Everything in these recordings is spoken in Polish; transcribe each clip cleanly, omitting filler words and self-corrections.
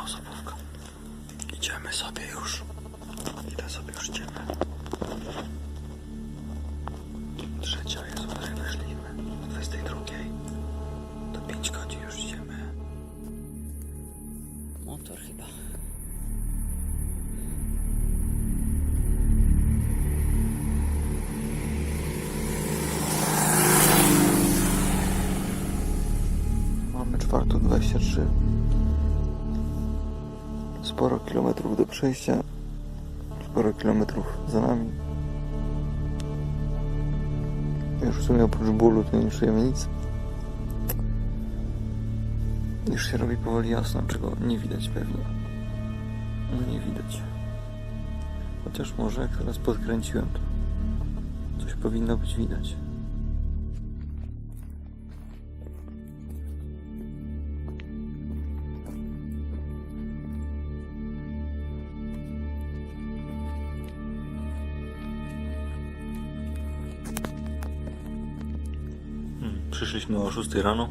osobówka. Idziemy sobie już. Idziemy. Trzecia jest, o której wyszliśmy. O 22. To 5 godzin już idziemy. Motor chyba. Mamy 4:23. Sporo kilometrów do przejścia. Sporo kilometrów za nami. Już w sumie oprócz bólu to nie czujemy nic. Już się robi powoli jasno, czego nie widać pewnie. No nie widać. Chociaż może jak teraz podkręciłem, to coś powinno być widać. Przyszliśmy o 6 rano.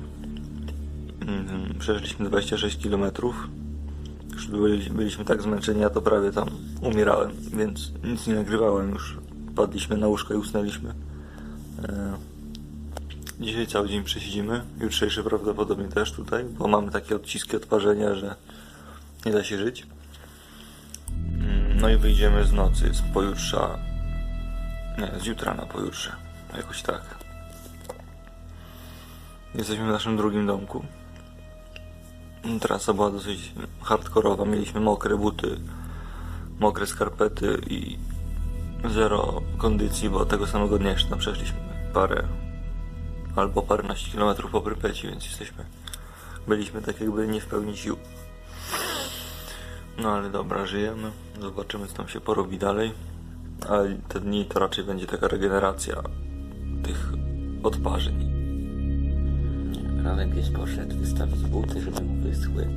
Przeszliśmy 26 km. Już byliśmy tak zmęczeni, ja to prawie tam umierałem, więc nic nie nagrywałem już. Padliśmy na łóżko i usnęliśmy. Dzisiaj cały dzień przesiedzimy. Jutrzejszy prawdopodobnie też tutaj, bo mamy takie odciski odparzenia, że nie da się żyć. No i wyjdziemy z nocy, z pojutrza. Nie, z jutra na pojutrze. Jakoś tak. Jesteśmy w naszym drugim domku. Trasa była dosyć hardkorowa. Mieliśmy mokre buty, mokre skarpety i zero kondycji, bo tego samego dnia jeszcze przeszliśmy paręnaście kilometrów po Prypeci, więc byliśmy tak jakby nie w pełni sił. No ale dobra, żyjemy. Zobaczymy, co tam się porobi dalej. Ale te dni to raczej będzie taka regeneracja tych odparzeń. Radek gdzieś poszedł wystawić buty, żeby mu wyschły.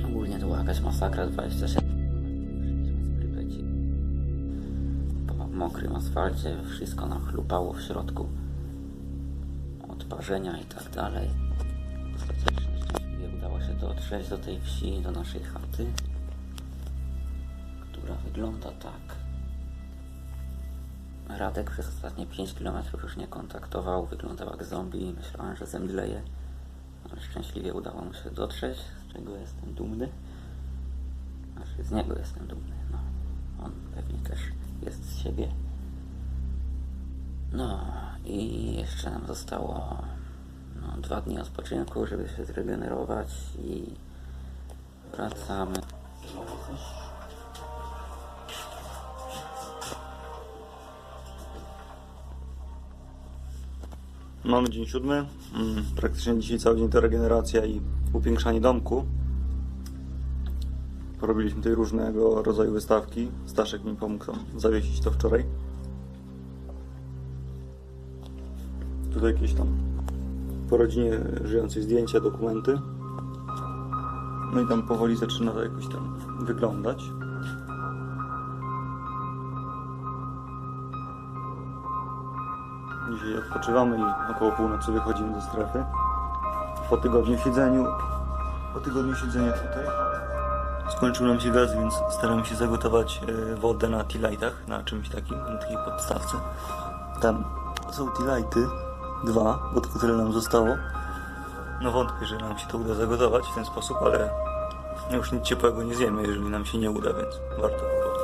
Ogólnie to była jakaś masakra, 27 z Prypeci. Po mokrym asfalcie wszystko nam chlupało w środku. Odparzenia i tak dalej. Ostatecznie szczęśliwie udało się dotrzeć do tej wsi, do naszej chaty, która wygląda tak. Radek przez ostatnie 5 km już nie kontaktował, wyglądał jak zombie, myślałem, że zemdleje, ale szczęśliwie udało mu się dotrzeć, z czego jestem dumny. Znaczy z niego jestem dumny, no. On pewnie też jest z siebie. No i jeszcze nam zostało 2 dni odpoczynku, żeby się zregenerować i wracamy. Mamy dzień 7. Praktycznie dzisiaj cały dzień to regeneracja i upiększanie domku. Porobiliśmy tutaj różnego rodzaju wystawki. Staszek mi pomógł tam zawiesić to wczoraj. Tutaj jakieś tam po rodzinie żyjącej zdjęcia, dokumenty. No i tam powoli zaczyna to jakoś tam wyglądać. Dzisiaj odpoczywamy i około północy wychodzimy ze strefy. Po tygodniu siedzenia tutaj skończył nam się gaz, więc staramy się zagotować wodę na tea-lightach, na czymś takim, na takiej podstawce. Tam są tea-lighty, 2, bo tylko tyle nam zostało. No wątpię, że nam się to uda zagotować w ten sposób, ale już nic ciepłego nie zjemy, jeżeli nam się nie uda, więc warto próbować.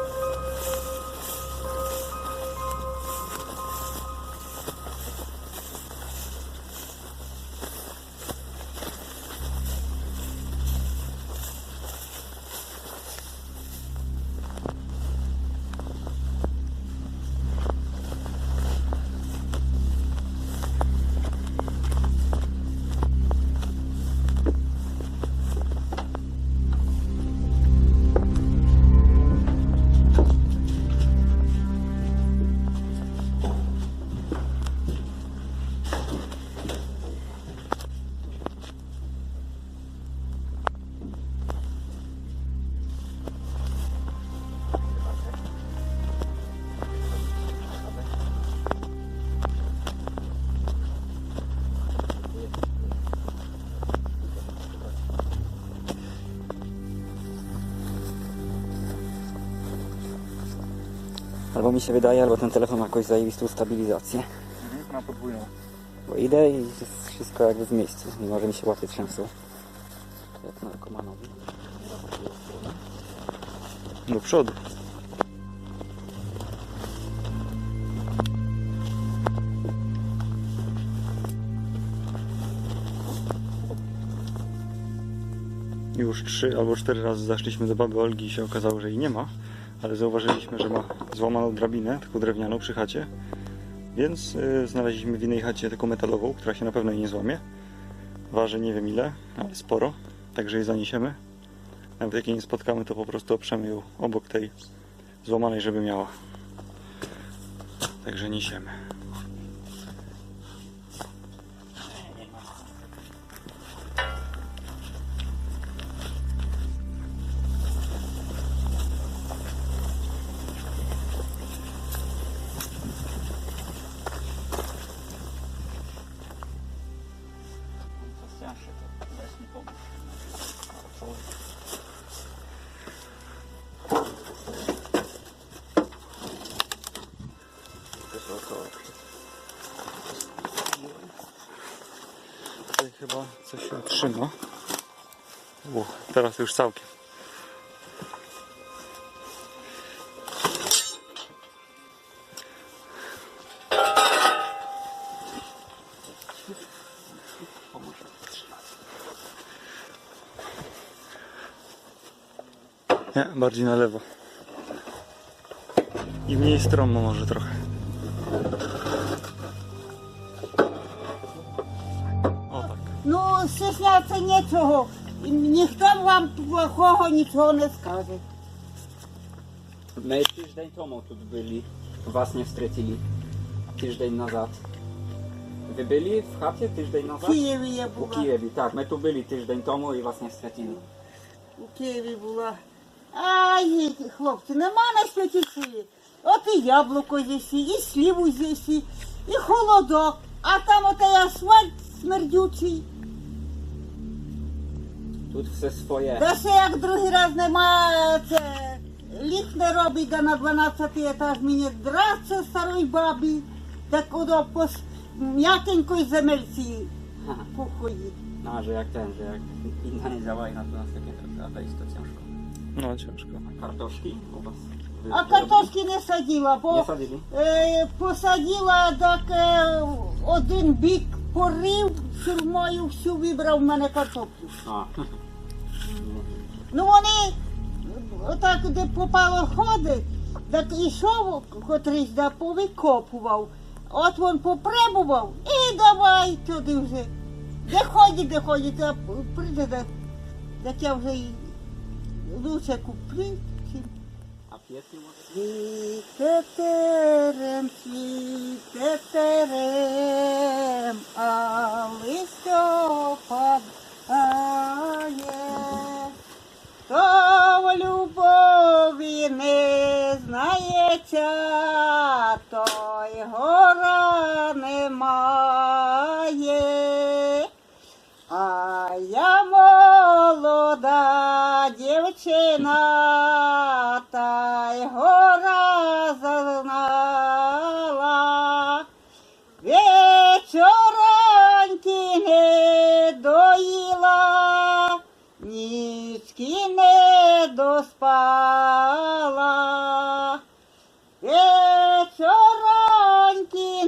Albo mi się wydaje, albo ten telefon ma jakąś zajebistą stabilizację. Na podwójną. Bo idę i jest wszystko jakby w miejscu, mimo że mi się łapy trzęsą. To jak narkomanowi. Do przodu. Już 3 albo 4 razy zaszliśmy do baby Olgi i się okazało, że jej nie ma, ale zauważyliśmy, że ma złamaną drabinę, taką drewnianą przy chacie, więc znaleźliśmy w innej chacie taką metalową, która się na pewno jej nie złamie. Waży nie wiem ile, ale sporo, także jej zaniesiemy. Nawet jak jej nie spotkamy, to po prostu oprzemy ją obok tej złamanej, żeby miała. Także niesiemy. Tutaj chyba coś się trzyma. Teraz już całkiem. Nie, bardziej na lewo. I mniej stromo może trochę. O tak. Ну, стесняться нічого. Ніхто вам плохого нічого не скаже. My tydzień temu tu byli, was nie wstrecili. Tydzień nazad. Wy byli w chacie tydzień В nazad? Києві я U була. Kijewie, tak. My tu byli tydzień temu i was nie wstrecili. У Києві була. Ай, хлопці, нема на світі сили. От і яблуко з'їсі, і сліву з'їсі, і холодок. А там отей асфальт смердючий. Тут все swoje. Та ще як другий раз нема, це ліг не робить, да на 12-й етаж мені драться старої бабі. Так воно по м'якенької земельці походить. No, że jak inna nie działa i na 12 piętro trzeba wejść, to ciężko. No ciężko. Kartoszki u was? А картошки не садила, Nie бо sadzili? посадила, так один бік порив, фірмою всю вибрав в мене картоплю. A. Ну вони отак, де попало ходить, так ішов котрийсь, да повикопував. От він поприбував і давай туди вже. Де ходить, а прийде, так я вже і лучше куплю. чим A piesy może? Світетерем, а листопад то в любові не знається, той гора немає. А я молода дівчина, та й гора зазнала. Вечораньки не доїла, нічки не доспала. Вечораньки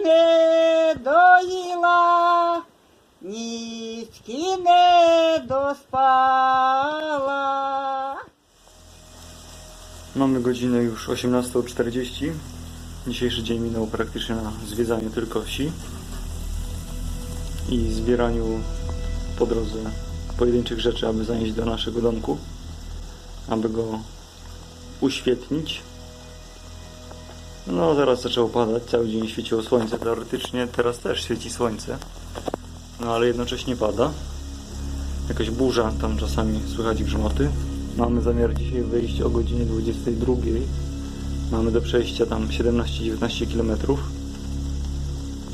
не доїла, нічки не доспала. Mamy godzinę już 18:40. Dzisiejszy dzień minął praktycznie na zwiedzaniu tylko wsi i zbieraniu po drodze pojedynczych rzeczy, aby zanieść do naszego domku, aby go uświetnić. No zaraz zaczęło padać, cały dzień świeciło słońce, teoretycznie teraz też świeci słońce, no ale jednocześnie pada. Jakaś burza, tam czasami słychać grzmoty. Mamy zamiar dzisiaj wyjść o godzinie 22. Mamy do przejścia tam 17-19 km.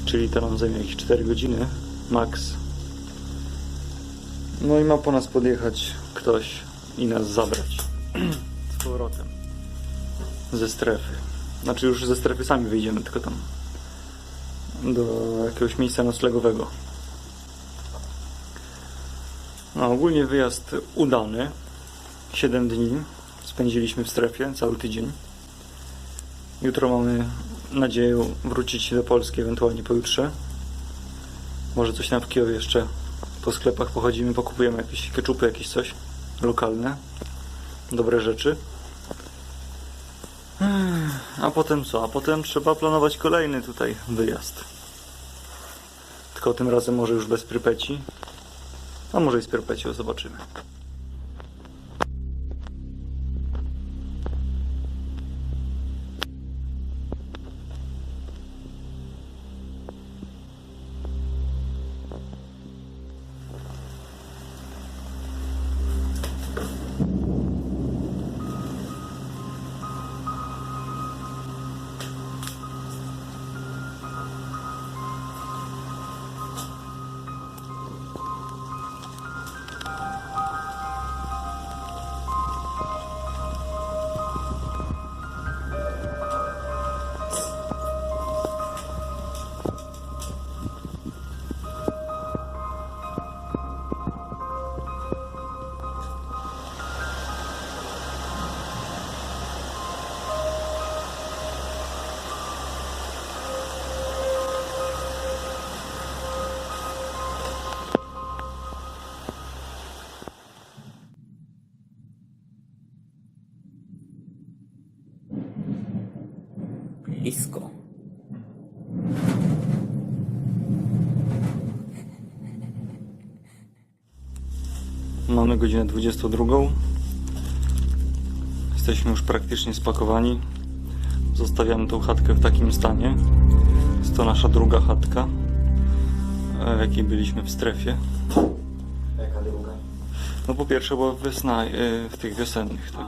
Czyli to nam zajmie jakieś 4 godziny max. No i ma po nas podjechać ktoś i nas zabrać z powrotem ze strefy. Znaczy już ze strefy sami wyjdziemy, tylko tam do jakiegoś miejsca noclegowego. No ogólnie wyjazd udany. 7 dni spędziliśmy w strefie, cały tydzień. Jutro mamy nadzieję wrócić do Polski, ewentualnie pojutrze. Może coś tam w Kijowie jeszcze po sklepach pochodzimy, pokupujemy jakieś keczupy, jakieś coś lokalne. Dobre rzeczy. A potem co? A potem trzeba planować kolejny tutaj wyjazd. Tylko tym razem może już bez Prypeci. A może i z Prypecią, zobaczymy. Blisko. Mamy godzinę 22. Jesteśmy już praktycznie spakowani. Zostawiamy tą chatkę w takim stanie. Jest to nasza druga chatka, w jakiej byliśmy w strefie. Jaka druga? No po pierwsze była wiosna, w tych wiosennych, tak.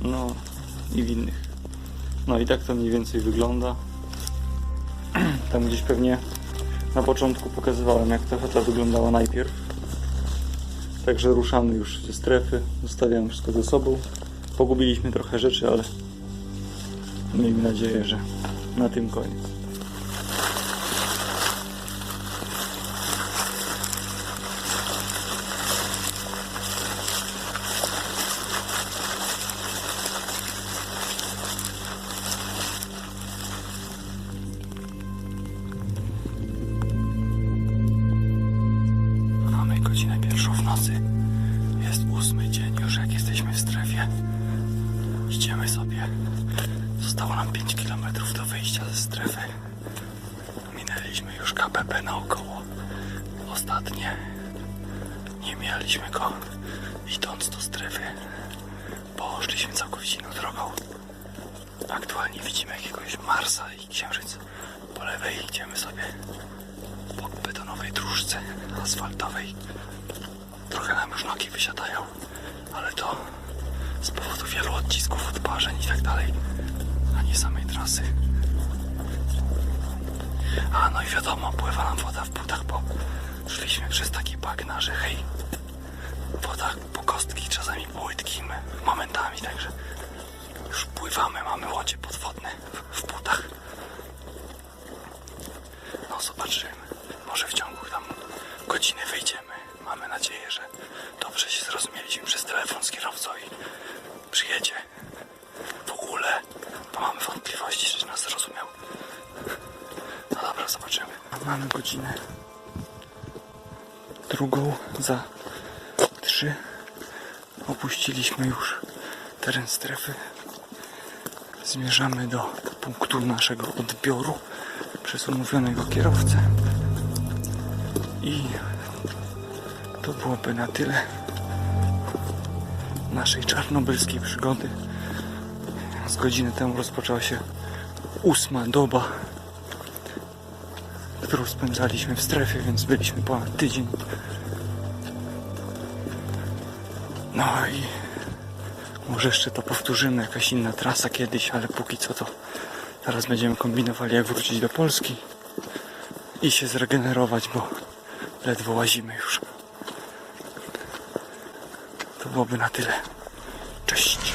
No i w innych. No i tak to mniej więcej wygląda. Tam gdzieś pewnie na początku pokazywałem, jak ta chata wyglądała najpierw. Także ruszamy już ze strefy, zostawiamy wszystko ze sobą. Pogubiliśmy trochę rzeczy, ale miejmy nadzieję, że na tym koniec. Mamy godzinę 1 w nocy. Jest 8 dzień już, jak jesteśmy w strefie. Idziemy sobie. Zostało nam 5 km do wyjścia ze strefy. Minęliśmy już KPP naokoło. Ostatnie. Nie mieliśmy go idąc do strefy. Poszliśmy całkowicie inną drogą. Aktualnie widzimy jakiegoś Marsa i Księżyc. Po lewej idziemy sobie po betonowej dróżce asfaltowej. Trochę nam już nogi wysiadają, ale to z powodu wielu odcisków, odparzeń i tak dalej, a nie samej trasy. A no i wiadomo, pływa nam woda w butach, bo szliśmy przez takie bagna, że hej, woda po kostki, czasami płytkim momentami, także już pływamy, mamy łodzie podwodne w butach. No zobaczymy, może w ciągu tam godziny wyjdziemy. Mamy nadzieję, że dobrze się zrozumieliśmy przez telefon z kierowcą i przyjedzie. W ogóle to mamy wątpliwości, że nas zrozumiał. No dobra, zobaczymy. Mamy godzinę 2:03. Opuściliśmy już teren strefy. Zmierzamy do punktu naszego odbioru przez umówionego kierowcę. I to byłoby na tyle naszej czarnobylskiej przygody. Z godziny temu rozpoczęła się 8. doba, którą spędzaliśmy w strefie, więc byliśmy ponad tydzień. No i może jeszcze to powtórzymy, jakaś inna trasa kiedyś, ale póki co to teraz będziemy kombinowali, jak wrócić do Polski i się zregenerować, bo ledwo łazimy już. To byłoby na tyle. Cześć!